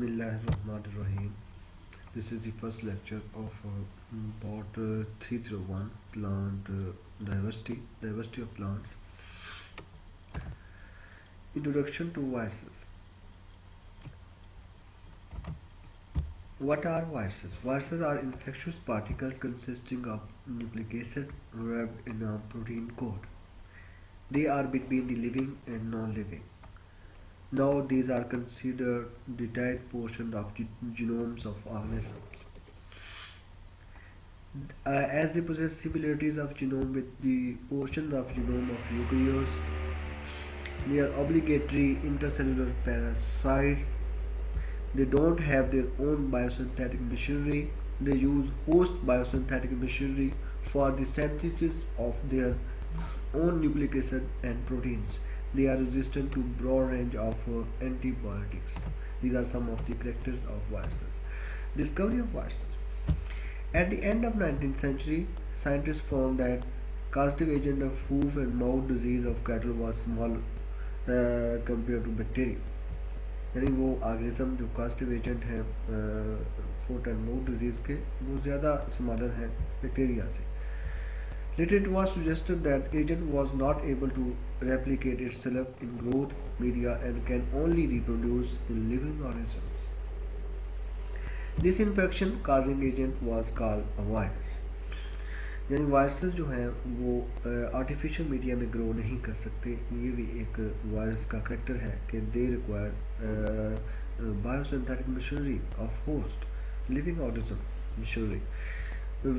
Bismillahirrahmanirrahim. This is the first lecture of part 301 plant diversity of plants. Introduction to viruses. What are viruses? Viruses are infectious particles consisting of nucleic acid wrapped in a protein coat. They are between the living and non-living. Now these are considered the tight portion of genomes of organisms. As they possess similarities of genome with the portion of genome of eukaryotes, they are obligatory intercellular parasites. They don't have their own biosynthetic machinery. They use host biosynthetic machinery for the synthesis of their own nucleic acid and proteins. They are resistant to broad range of antibiotics. These are some of the characters of viruses. Discovery of viruses. At the end of 19th century, scientists found that causative agent of hoof and mouth disease of cattle was small compared to bacteria. यानी वो organism जो causative agent है foot and mouth disease के वो ज़्यादा smaller हैं bacteria से. Later it was suggested that agent was not able to replicate itself in growth media and can only reproduce in living organisms. This infection causing agent was called a virus. यानी viruses जो हैं वो artificial media में grow नहीं कर सकते. ये भी एक वायरस का करेक्टर है कि they require biosynthetic machinery of host living organism machinery.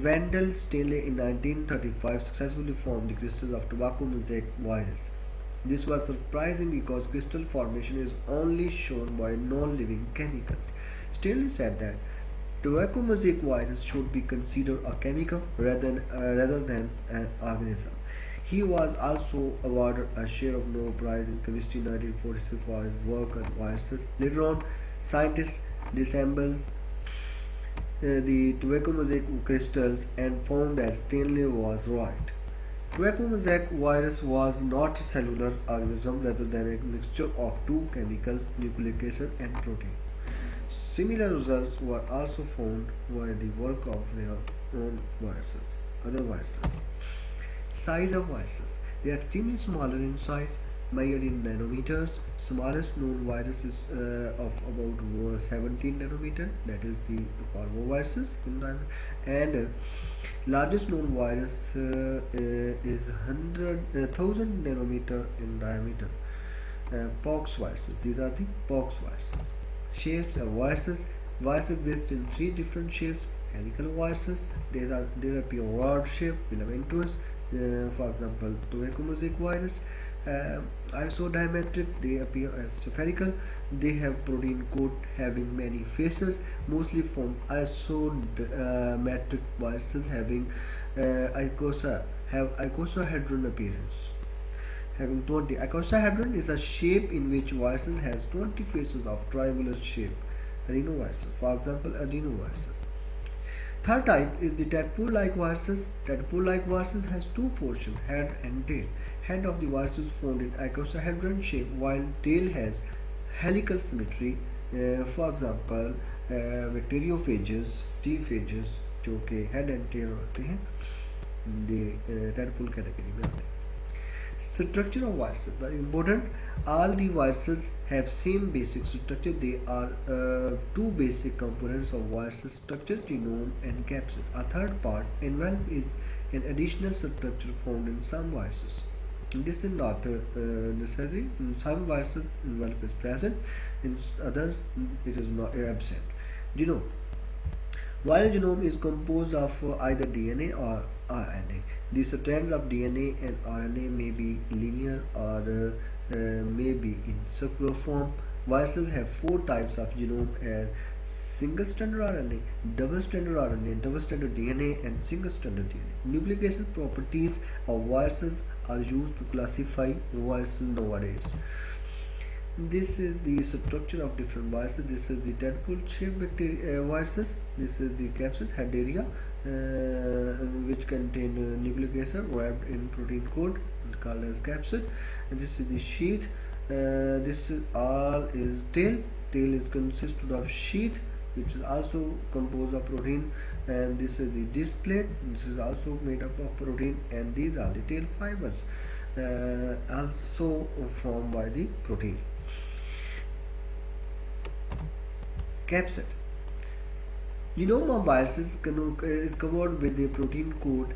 Wendell Stanley in 1935 successfully formed the crystals of tobacco mosaic virus. This was surprising because crystal formation is only shown by non-living chemicals. Stanley said that tobacco mosaic virus should be considered a chemical rather than an organism. He was also awarded a share of Nobel Prize in Chemistry in 1946 for his work on viruses. Later on, scientists disassembled the tobacco mosaic crystals and found that Stanley was right. Tobacco mosaic virus was not a cellular organism rather than a mixture of two chemicals, nucleic acid and protein. Similar results were also found by the work of their own other viruses. Size of viruses. They are extremely smaller in size, measured in nanometers. Smallest known virus is of about 17 nanometer, that is the parvoviruses in diameter, and largest known virus is 1000 nanometer in diameter. Pox viruses. These are the pox viruses. Shapes of viruses. Viruses exist in three different shapes. Helical viruses. They appear rod shape, filamentous. For example, tobacco mosaic virus. Isodiametric, they appear as spherical. They have protein coat having many faces, mostly from isometric viruses having icosahedron appearance. Having 20. Icosahedron is a shape in which viruses has 20 faces of triangular shape. Adenovirus, for example, adenovirus. Third type is the tadpole-like viruses. Tadpole-like viruses has two portions, head and tail. Head of the virus is found in icosahedron shape, while tail has helical symmetry. For example, bacteriophages, T phages जो कि head and tail होते हैं, tadpole category में आते हैं. Structure of viruses, very important. All the viruses have same basic structure. They are two basic components of virus structure, genome and capsid. A third part, envelope, is an additional structure found in some viruses. This is not necessary. In some viruses, envelope is present. In others, it is not absent. Genome. While genome is composed of either DNA or RNA, the strands of DNA and RNA may be linear or may be in circular form. Viruses have four types of genome as single-stranded RNA, double-stranded RNA, double-stranded DNA, and single-stranded DNA. Nucleic acid properties of viruses are used to classify viruses nowadays. This is the structure of different viruses. This is the tadpole-shaped viruses. This is the capsid, head area, which contain nucleic acid wrapped in protein coat called as capsid. And this is the sheath. This is all is tail. tail is consisted of sheath, which is also composed of protein, and this is the disc plate. This is also made up of protein, and these are the tail fibers, also formed by the protein. Capsid. Genome of viruses is covered with a protein coat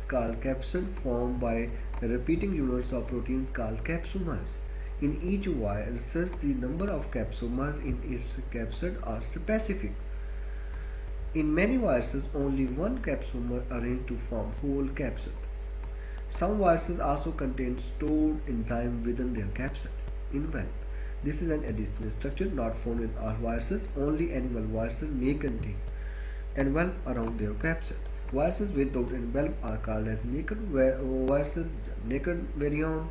called capsid, formed by repeating units of proteins called capsomers. In each virus, the number of capsomers in its capsid are specific. In many viruses, only one capsomer arranged to form whole capsid. Some viruses also contain stored enzyme within their capsid, envelope. This is an additional structure not found in all viruses. Only animal viruses may contain envelope around their capsid. Viruses without envelope are called as naked viruses. Naked virion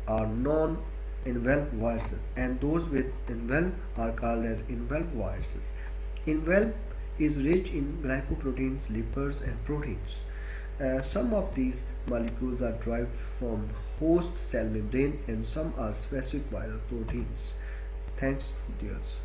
are non-enveloped viruses, and those with envelope are called as enveloped viruses. Envelope is rich in glycoproteins, lipids, and proteins. Some of these molecules are derived from host cell membrane, and some are specific viral proteins. Thanks, dears.